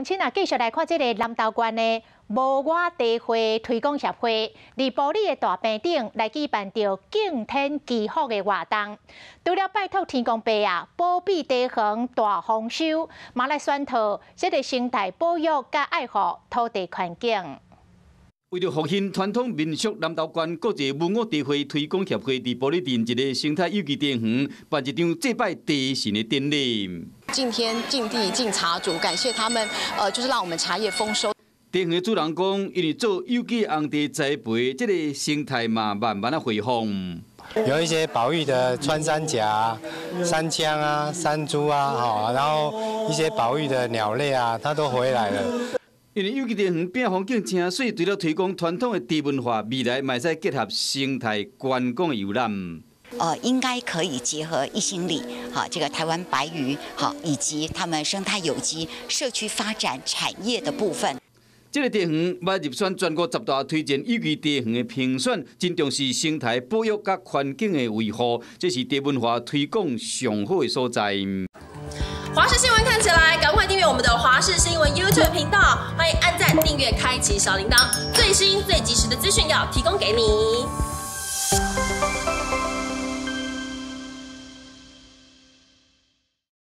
乡亲啊，继续来看这个南投县的无我地花推广协会，伫埔里的大坪顶来举办着敬天祈福的活动。除了拜托天公伯啊，保庇地方大丰收，嘛来宣导这个生态保育甲爱护土地环境。 为了复兴传统民俗，南投县国际文物地花推广协会伫埔里镇一个生态有机田园办一场祭拜地神的典礼。敬天、敬地、敬茶主，感谢他们，就是让我们茶叶丰收。田园的主人讲，因为做有机红茶栽培，这个生态嘛慢慢恢复。有一些保育的穿山甲、山羌啊、山猪啊，然后一些保育的鸟类啊，它都回来了。 因为有机田园变风景真水，除了推广传统的茶文化，未来嘛使结合生态观光游览。应该可以结合一心里，好，这个台湾白鱼，好，以及他们生态有机社区发展产业的部分。这个田园要入选全国10大推荐有机田园的评选，真重视生态保育甲环境的维护，这是茶文化推广上好的所在。 华视新闻看起来，赶快订阅我们的华视新闻 YouTube 频道，欢迎按赞、订阅、开启小铃铛，最新最及时的资讯要提供给你。